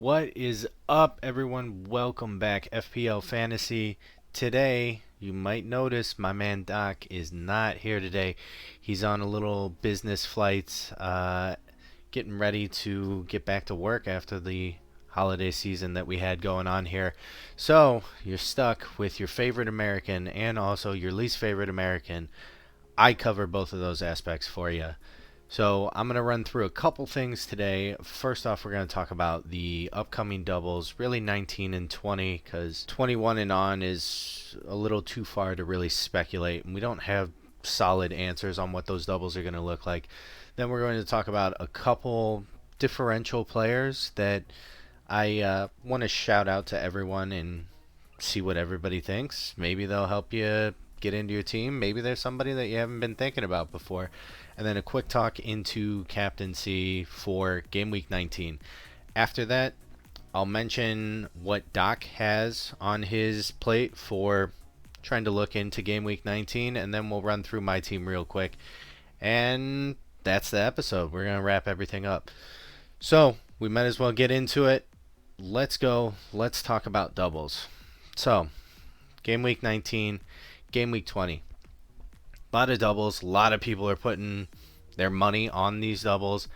What is up, everyone? Welcome back, FPL Fantasy. Today, you might notice my man Doc is not here today. He's on a little business flight, getting ready to get back to work after the holiday season that we had going on here. So, you're stuck with your favorite American and also your least favorite American. I cover both of those aspects for you. So I'm going to run through a couple things today. First off, we're going to talk about the upcoming doubles, really 19 and 20, because 21 and on is a little too far to really speculate, and we don't have solid answers on what those doubles are going to look like. Then we're going to talk about a couple differential players that I want to shout out to everyone and see what everybody thinks. Maybe they'll help you get into your team. Maybe there's somebody that you haven't been thinking about before. And then a quick talk into captaincy for game week 19. After that, I'll mention what Doc has on his plate for trying to look into game week 19, and then we'll run through my team real quick. And that's the episode. We're going to wrap everything up. So, we might as well get into it. Let's go. Let's talk about doubles. So, game week 19, game week 20. A lot of doubles. A lot of people are putting their money on these doubles.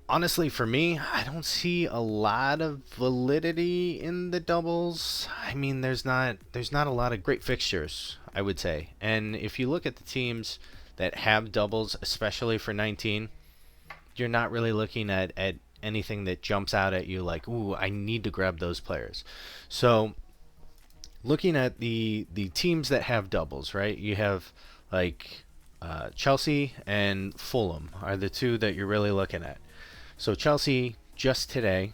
Honestly, for me, I don't see a lot of validity in the doubles. I mean, there's not a lot of great fixtures, I would say. And if you look at the teams that have doubles, especially for 19, you're not really looking at anything that jumps out at you like, ooh, I need to grab those players. So, looking at the teams that have doubles, right? You have like Chelsea and Fulham are the two that you're really looking at. So Chelsea just today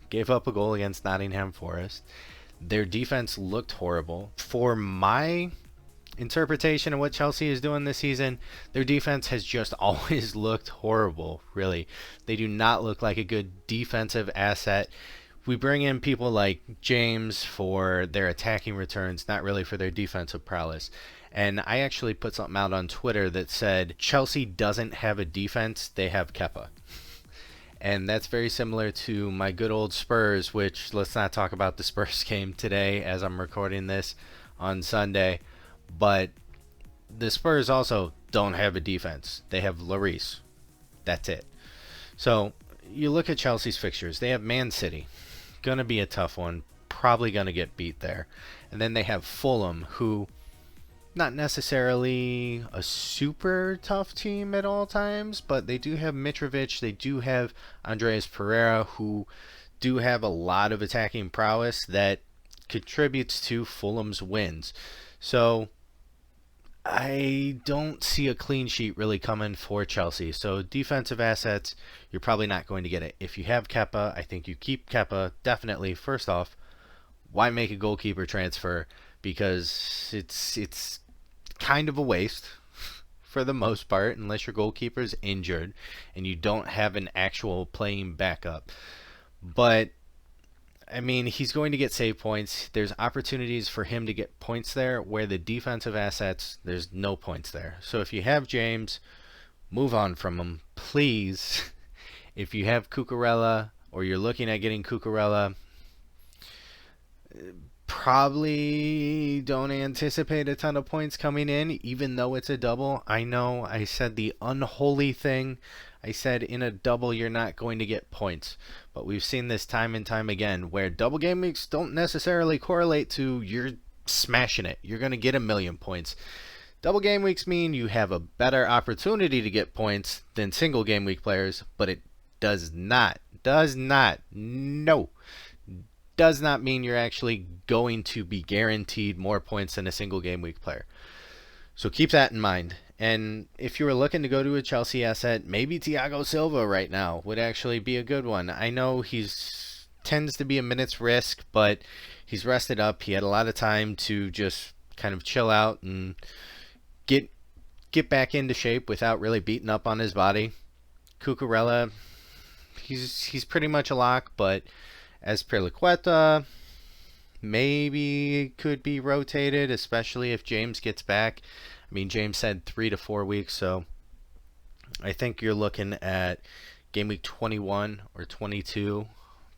gave up a goal against Nottingham Forest. Their defense looked horrible. For my interpretation of what Chelsea is doing this season, their defense has just always looked horrible, really. They do not look like a good defensive asset. We bring in people like James for their attacking returns, not really for their defensive prowess. And I actually put something out on Twitter that said Chelsea doesn't have a defense, they have Kepa. And that's very similar to my good old Spurs, which let's not talk about the Spurs game today as I'm recording this on Sunday. But the Spurs also don't have a defense. They have Lloris. That's it. So you look at Chelsea's fixtures. They have Man City. Going to be a tough one. Probably going to get beat there. And then they have Fulham, who not necessarily a super tough team at all times, but they do have Mitrovic. They do have Andreas Pereira, who do have a lot of attacking prowess that contributes to Fulham's wins. So I don't see a clean sheet really coming for Chelsea. So defensive assets, you're probably not going to get it. If you have Kepa, I think you keep Kepa definitely. First off, why make a goalkeeper transfer? Because it's kind of a waste for the most part, unless your goalkeeper's injured and you don't have an actual playing backup. But I mean, he's going to get save points. There's opportunities for him to get points there where the defensive assets, there's no points there. So if you have James, move on from him, please. If you have Cucurella or you're looking at getting Cucurella, probably don't anticipate a ton of points coming in, even though it's a double. I know I said the unholy thing. I said in a double you're not going to get points. But we've seen this time and time again where double game weeks don't necessarily correlate to you're smashing it. You're going to get 1,000,000 points. Double game weeks mean you have a better opportunity to get points than single game week players, but it does not mean you're actually going to be guaranteed more points than a single game week player. So keep that in mind. And if you were looking to go to a Chelsea asset, maybe Thiago Silva right now would actually be a good one. I know he's tends to be a minute's risk, but he's rested up. He had a lot of time to just kind of chill out and get back into shape without really beating up on his body. Cucurella, he's pretty much a lock, but as Perliqueta, maybe could be rotated, especially if James gets back. I mean, James said 3 to 4 weeks, so I think you're looking at game week 21 or 22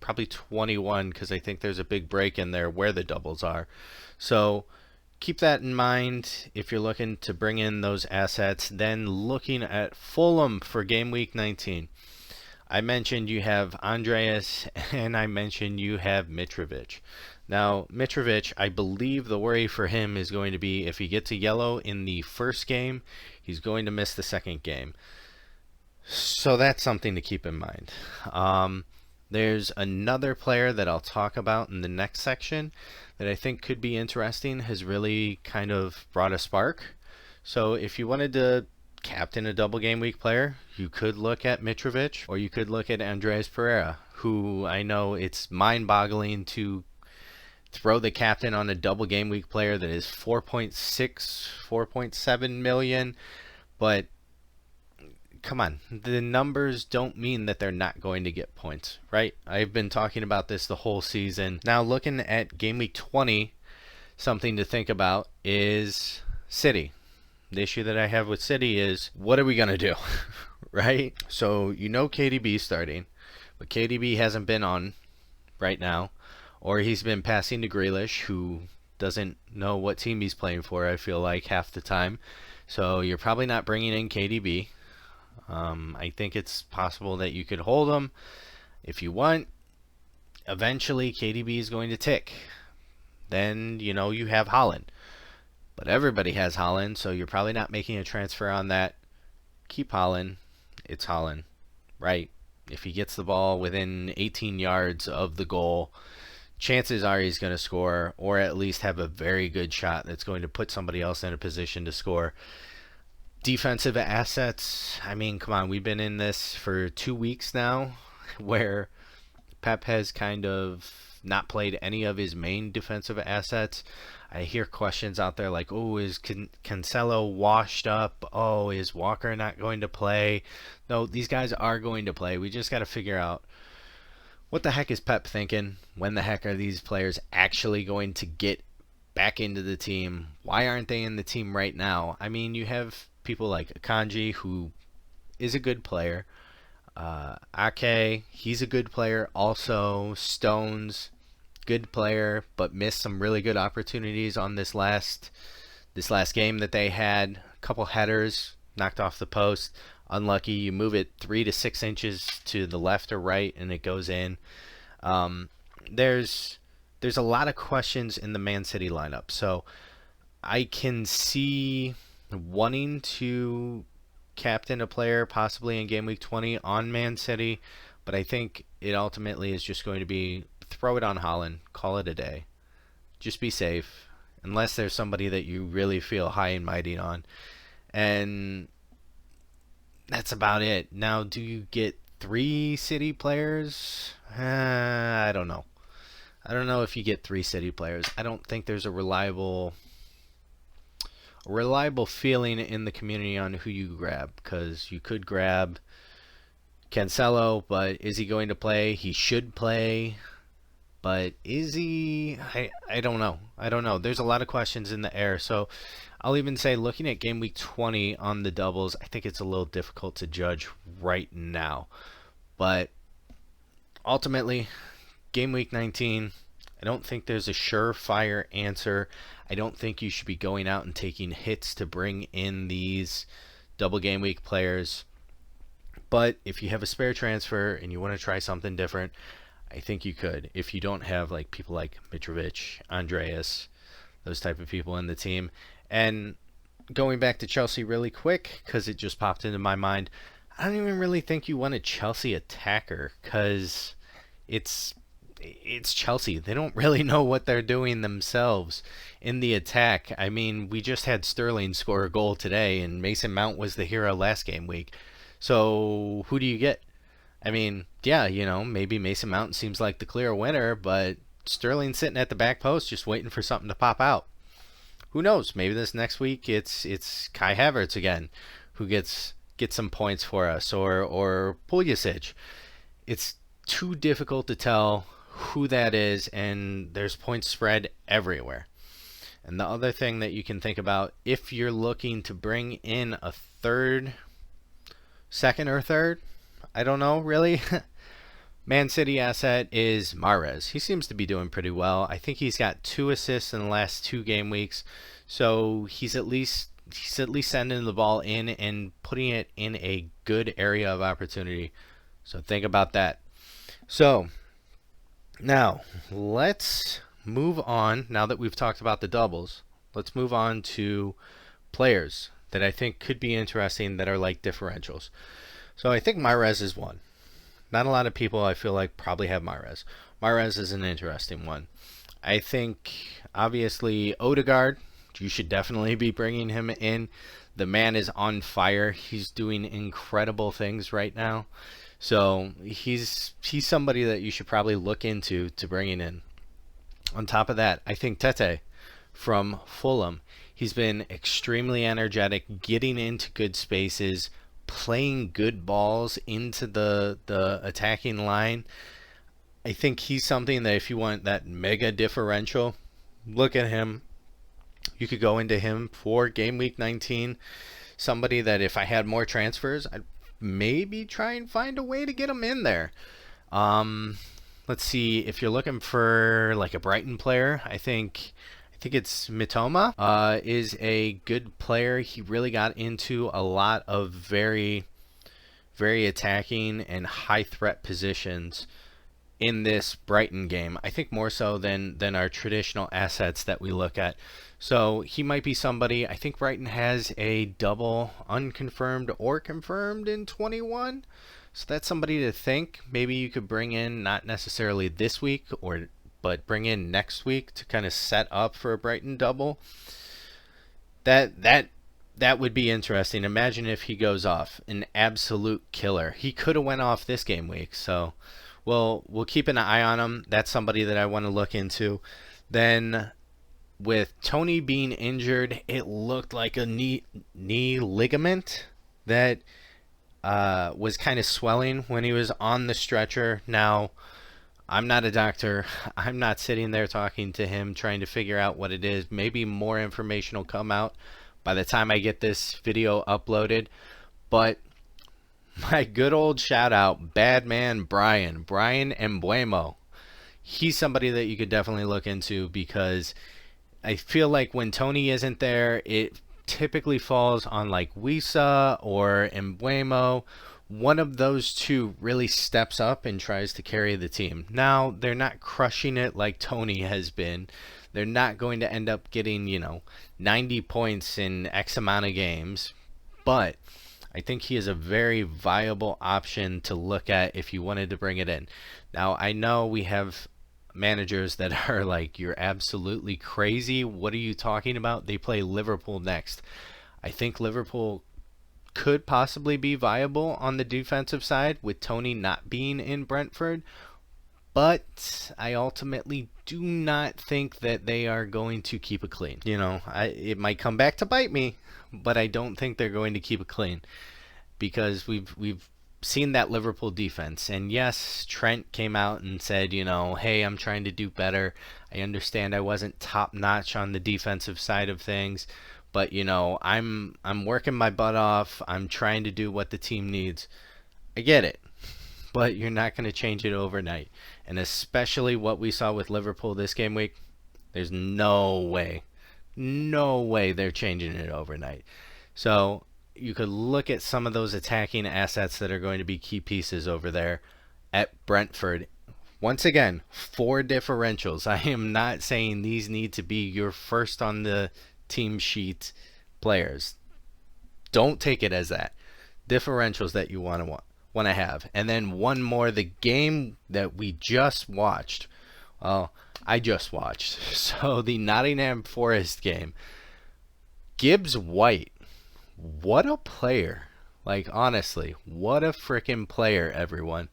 probably 21 because I think there's a big break in there where the doubles are. So keep that in mind if you're looking to bring in those assets. Then looking at Fulham for game week 19. I mentioned you have Andreas and I mentioned you have Mitrovic. Now, Mitrovic, I believe the worry for him is going to be if he gets a yellow in the first game, he's going to miss the second game. So that's something to keep in mind. There's another player that I'll talk about in the next section that I think could be interesting, has really kind of brought a spark. So if you wanted to captain a double game week player, you could look at Mitrovic or you could look at Andreas Pereira, who I know it's mind-boggling to throw the captain on a double game week player that is 4.6, 4.7 million, but come on, the numbers don't mean that they're not going to get points, right? I've been talking about this the whole season. Now, looking at game week 20, something to think about is City. The issue that I have with City is, what are we going to do, right? So, you know KDB starting, but KDB hasn't been on right now, or he's been passing to Grealish, who doesn't know what team he's playing for, I feel like, half the time. So, you're probably not bringing in KDB. I think it's possible that you could hold him if you want. Eventually, KDB is going to tick. Then, you know, you have Haaland. But everybody has Haaland, so you're probably not making a transfer on that. Keep Haaland. It's Haaland, right? If he gets the ball within 18 yards of the goal, chances are he's going to score, or at least have a very good shot that's going to put somebody else in a position to score. Defensive assets, I mean, come on, we've been in this for 2 weeks now where Pep has kind of not played any of his main defensive assets. I hear questions out there like, oh, is Cancelo washed up? Oh, is Walker not going to play? No, these guys are going to play. We just got to figure out what the heck is Pep thinking? When the heck are these players actually going to get back into the team? Why aren't they in the team right now? I mean, you have people like Akanji, who is a good player. Ake, he's a good player. Also, Stones, good player, but missed some really good opportunities on this last game that they had. A couple headers knocked off the post. Unlucky. You move it 3 to 6 inches to the left or right, and it goes in. There's a lot of questions in the Man City lineup, so I can see wanting to captain a player possibly in game week 20 on Man City, but I think it ultimately is just going to be throw it on Haaland, call it a day. Just be safe, unless there's somebody that you really feel high and mighty on. And that's about it. Now, do you get 3 City players? I don't know. I don't know if you get 3 City players. I don't think there's a reliable feeling in the community on who you grab, because you could grab Cancelo, but is he going to play? He should play, but is he? I don't know. I don't know. There's a lot of questions in the air. So I'll even say, looking at game week 20 on the doubles, I think it's a little difficult to judge right now. But ultimately, game week 19, I don't think there's a surefire answer. I don't think you should be going out and taking hits to bring in these double game week players. But if you have a spare transfer and you want to try something different, I think you could. If you don't have like people like Mitrovic, Andreas, those type of people in the team. And going back to Chelsea really quick, because it just popped into my mind, I don't even really think you want a Chelsea attacker, because it's Chelsea. They don't really know what they're doing themselves in the attack. I mean, we just had Sterling score a goal today, and Mason Mount was the hero last game week. So who do you get? I mean, yeah, you know, maybe Mason Mount seems like the clear winner, but Sterling's sitting at the back post just waiting for something to pop out. Who knows? Maybe this next week it's Kai Havertz again who gets some points for us, or Pulisic. It's too difficult to tell who that is, and there's points spread everywhere. And the other thing that you can think about, if you're looking to bring in a second or third, I don't know really, Man City asset is Mahrez. He seems to be doing pretty well. I think he's got 2 assists in the last 2 game weeks, so he's at least sending the ball in and putting it in a good area of opportunity. So think about that. So now let's move on. Now that we've talked about the doubles, let's move on to players that I think could be interesting that are like differentials. So I think Mahrez is one. Not a lot of people I feel like probably have Mahrez. Mahrez is an interesting one. I think obviously Odegaard, you should definitely be bringing him in. The man is on fire. He's doing incredible things right now. So he's somebody that you should probably look into to bringing in. On top of that, I think Tete from Fulham. He's been extremely energetic, getting into good spaces, playing good balls into the attacking line. I think he's something that if you want that mega differential, look at him. You could go into him for game week 19. Somebody that if I had more transfers, I'd maybe try and find a way to get him in there. Let's see, if you're looking for like a Brighton player, I think it's Mitoma is a good player. He really got into a lot of very, very attacking and high threat positions in this Brighton game. I think more so than our traditional assets that we look at. So he might be somebody. I think Brighton has a double unconfirmed or confirmed in 21. So that's somebody to think. Maybe you could bring in, not necessarily this week, but bring in next week to kind of set up for a Brighton double. That would be interesting. Imagine if he goes off, an absolute killer. He could have went off this game week. So we'll keep an eye on him. That's somebody that I want to look into. Then with Tony being injured, it looked like a knee ligament that was kind of swelling when he was on the stretcher. Now, I'm not a doctor. I'm not sitting there talking to him trying to figure out what it is. Maybe more information will come out by the time I get this video uploaded. But my good old shout out, bad man Brian Mbuemo. He's somebody that you could definitely look into because I feel like when Tony isn't there, it typically falls on like Wisa or Mbuemo. One of those two really steps up and tries to carry the team. Now, they're not crushing it like Tony has been. They're not going to end up getting, 90 points in X amount of games. But I think he is a very viable option to look at if you wanted to bring it in. Now, I know we have managers that are like, you're absolutely crazy. What are you talking about? They play Liverpool next. I think Liverpool could possibly be viable on the defensive side with Tony not being in Brentford, but I ultimately do not think that they are going to keep it clean. It might come back to bite me, but I don't think they're going to keep it clean because we've seen that Liverpool defense. And yes, Trent came out and said, hey, I'm trying to do better. I understand I wasn't top notch on the defensive side of things, but I'm working my butt off. I'm trying to do what the team needs. I get it, but you're not going to change it overnight. And especially what we saw with Liverpool this game week, there's no way they're changing it overnight. So you could look at some of those attacking assets that are going to be key pieces over there at Brentford. Once again, 4 differentials. I am not saying these need to be your first on the team sheet players. Don't take it as that. Differentials that you want to have. And then one more, the game that we just watched. Well, I just watched. So the Nottingham Forest game. Gibbs White. What a player. Like, honestly, what a freaking player, everyone.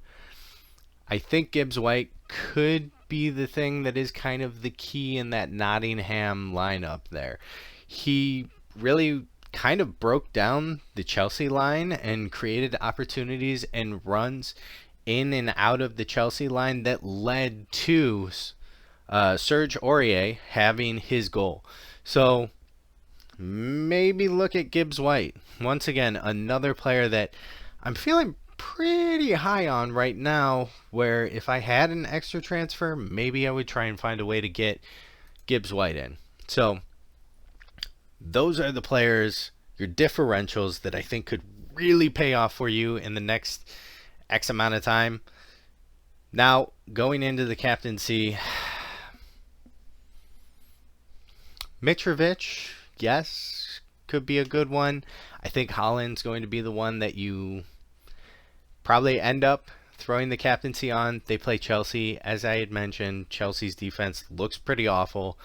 I think Gibbs White could be the thing that is kind of the key in that Nottingham lineup there. He really kind of broke down the Chelsea line and created opportunities and runs in and out of the Chelsea line that led to Serge Aurier having his goal. So maybe look at Gibbs White. Once again, another player that I'm feeling pretty high on right now, where if I had an extra transfer, maybe I would try and find a way to get Gibbs White in. So those are the players, your differentials, that I think could really pay off for you in the next X amount of time. Now, going into the captaincy, Mitrovic, yes, could be a good one. I think Haaland's going to be the one that you probably end up throwing the captaincy on. They play Chelsea. As I had mentioned, Chelsea's defense looks pretty awful.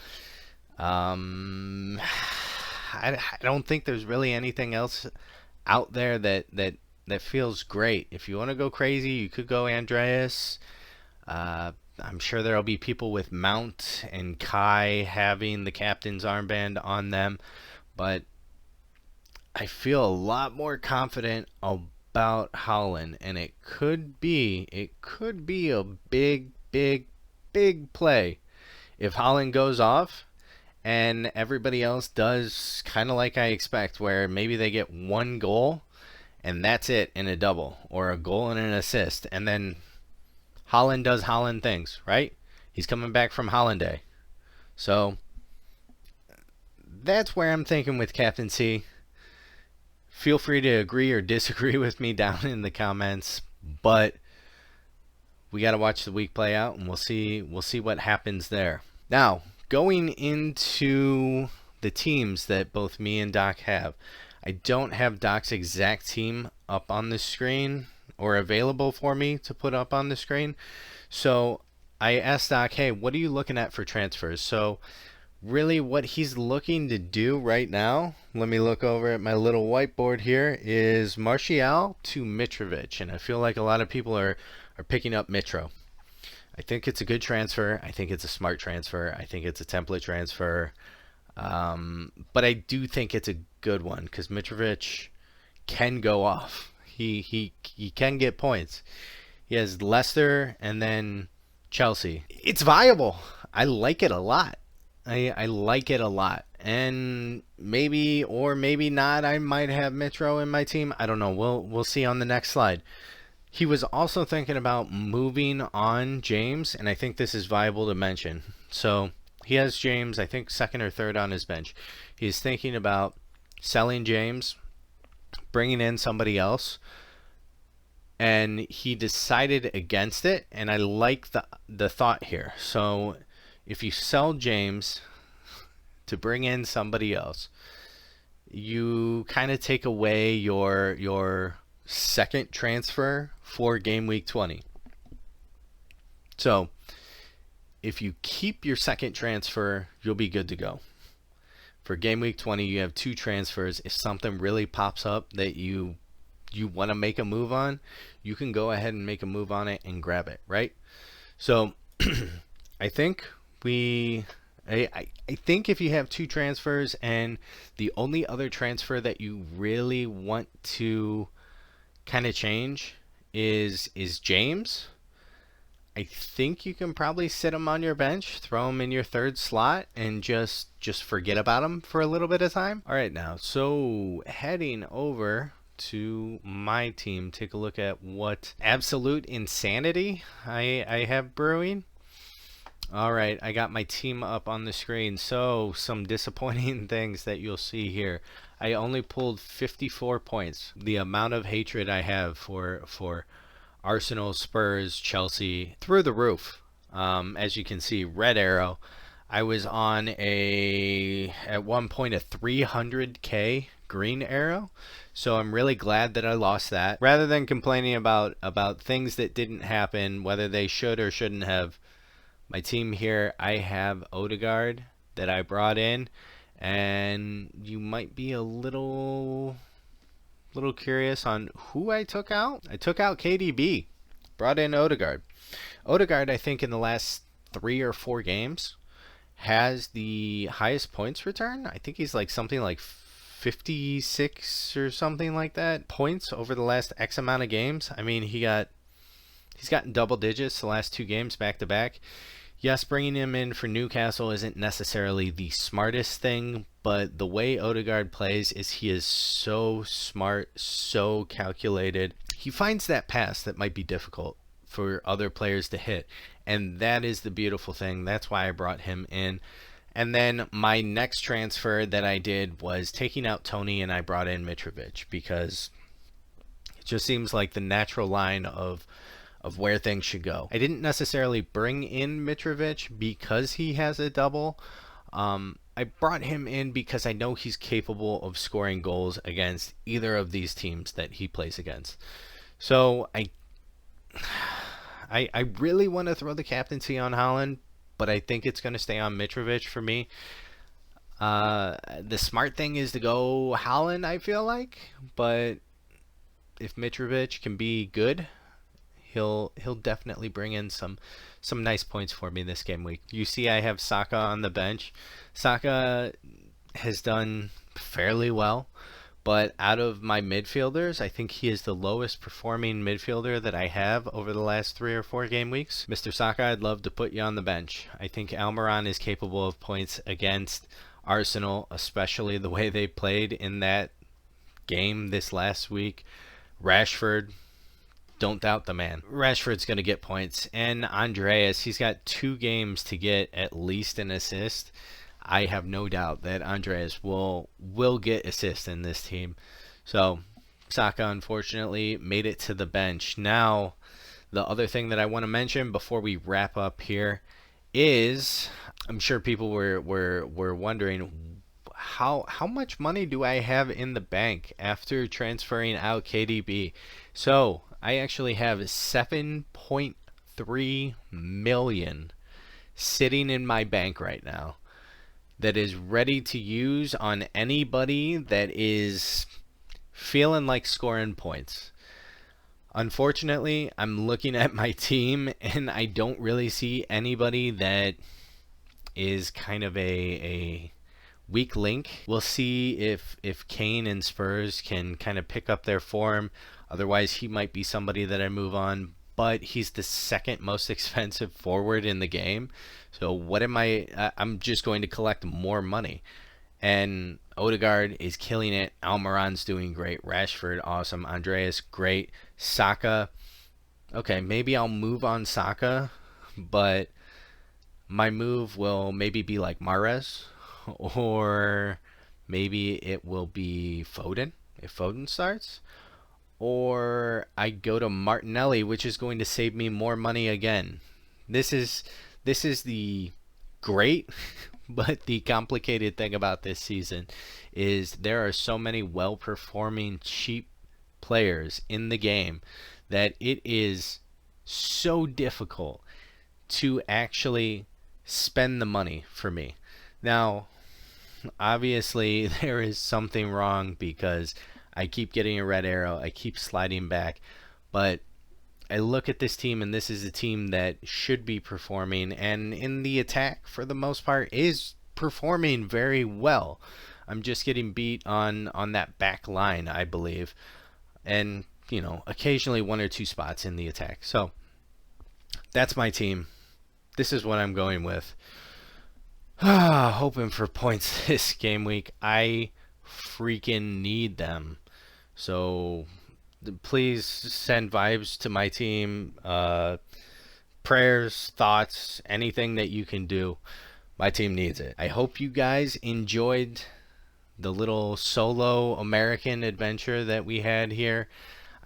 I don't think there's really anything else out there that feels great. If you want to go crazy, you could go Andreas. I'm sure there'll be people with Mount and Kai having the captain's armband on them, but I feel a lot more confident about Haaland, and it could be a big play if Haaland goes off and everybody else does kind of like I expect, where maybe they get one goal and that's it in a double, or a goal and an assist, and then Haaland does Haaland things, right? He's coming back from Haaland Day. So that's where I'm thinking with captaincy. Feel free to agree or disagree with me down in the comments, but we got to watch the week play out, and we'll see what happens there. Now, going into the teams that both me and Doc have, I don't have Doc's exact team up on the screen or available for me to put up on the screen. So I asked Doc, hey, what are you looking at for transfers? So really what he's looking to do right now, let me look over at my little whiteboard here, is Martial to Mitrovic. And I feel like a lot of people are picking up Mitro. I think it's a good transfer. I think it's a smart transfer. I think it's a template transfer. But I do think it's a good one because Mitrovic can go off. He can get points. He has Leicester and then Chelsea. It's viable. I like it a lot. I like it a lot. And maybe or maybe not, I might have Mitro in my team. I don't know. We'll see on the next slide. He was also thinking about moving on James, and I think this is viable to mention. So he has James, I think, second or third on his bench. He's thinking about selling James, bringing in somebody else, and he decided against it, and I like the thought here. So if you sell James to bring in somebody else, you kind of take away your second transfer for game week 20. So if you keep your second transfer, you'll be good to go. For game week 20, you have two transfers. If something really pops up that you want to make a move on, you can go ahead and make a move on it and grab it, right? So I think I think if you have two transfers and the only other transfer that you really want to kind of change is James, I think you can probably sit him on your bench, throw him in your third slot, and just forget about him for a little bit of time. All right, now, so heading over to my team, take a look at what absolute insanity I have brewing. All right, I got my team up on the screen. So some disappointing things that you'll see here. I only pulled 54 points. The amount of hatred I have for Arsenal, Spurs, Chelsea, through the roof. As you can see, red arrow. I was on at one point a 300k green arrow. So I'm really glad that I lost that. Rather than complaining about things that didn't happen, whether they should or shouldn't have, my team here, I have Odegaard that I brought in, and you might be a little curious on who I took out. I took out KDB, brought in Odegaard. Odegaard, I think in the last 3 or 4 games, has the highest points return. I think he's like something like 56 or something like that points over the last X amount of games. I mean, he's gotten double digits the last 2 games back to back. Yes, bringing him in for Newcastle isn't necessarily the smartest thing, but the way Odegaard plays is he is so smart, so calculated. he finds that pass that might be difficult for other players to hit. And that is the beautiful thing. That's why I brought him in. And then my next transfer that I did was taking out Tony, and I brought in Mitrovic because it just seems like the natural line of where things should go. I didn't necessarily bring in Mitrovic because he has a double. I brought him in because I know he's capable of scoring goals against either of these teams that he plays against. So I really want to throw the captaincy on Haaland, but I think it's going to stay on Mitrovic for me. The smart thing is to go Haaland, I feel like, but if Mitrovic can be good, he'll definitely bring in some nice points for me this game week. You see I have Saka on the bench. Saka has done fairly well, but out of my midfielders, I think he is the lowest performing midfielder that I have over the last 3 or 4 game weeks. Mr. Saka, I'd love to put you on the bench. I think Almiron is capable of points against Arsenal, especially the way they played in that game this last week. Rashford, don't doubt the man. Rashford's going to get points. And Andreas, he's got 2 games to get at least an assist. I have no doubt that Andreas will get assists in this team. So Saka unfortunately made it to the bench. Now, the other thing that I want to mention before we wrap up here is, I'm sure people were wondering, how much money do I have in the bank after transferring out KDB? So I actually have 7.3 million sitting in my bank right now that is ready to use on anybody that is feeling like scoring points. Unfortunately, I'm looking at my team and I don't really see anybody that is kind of a weak link. We'll see if Kane and Spurs can kind of pick up their form. Otherwise, he might be somebody that I move on. But he's the second most expensive forward in the game. So what am I'm just going to collect more money. And Odegaard is killing it. Almiron's doing great. Rashford, awesome. Andreas, great. Saka, okay, maybe I'll move on Saka, but my move will maybe be like Mahrez, or maybe it will be Foden if Foden starts, or I go to Martinelli, which is going to save me more money again. This is the great but the complicated thing about this season is there are so many well-performing cheap players in the game that it is so difficult to actually spend the money for me. Now, obviously there is something wrong because I keep getting a red arrow, I keep sliding back, but I look at this team and this is a team that should be performing, and in the attack for the most part is performing very well. I'm just getting beat on that back line, I believe, and you know, occasionally 1 or 2 spots in the attack. So that's my team. This is what I'm going with. Hoping for points this game week. I freaking need them. So please send vibes to my team. Prayers, thoughts, anything that you can do. My team needs it. I hope you guys enjoyed the little solo American adventure that we had here.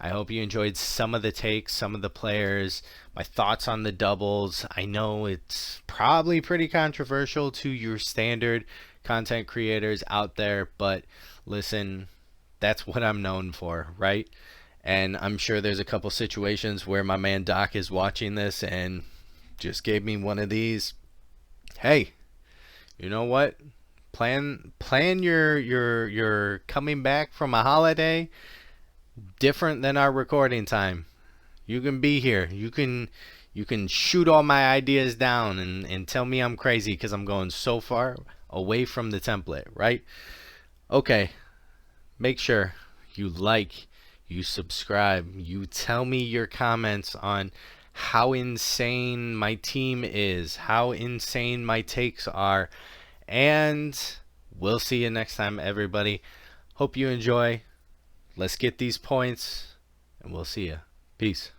I hope you enjoyed some of the takes, some of the players, my thoughts on the doubles. I know it's probably pretty controversial to your standard content creators out there, but listen, that's what I'm known for, right? And I'm sure there's a couple situations where my man Doc is watching this and just gave me one of these. Hey, you know what? Plan your coming back from a holiday different than our recording time. You can be here. You can shoot all my ideas down and tell me I'm crazy because I'm going so far away from the template, right? Okay. Make sure you like, you subscribe, you tell me your comments on how insane my team is, how insane my takes are, and we'll see you next time, everybody. Hope you enjoy. Let's get these points, and we'll see ya. Peace.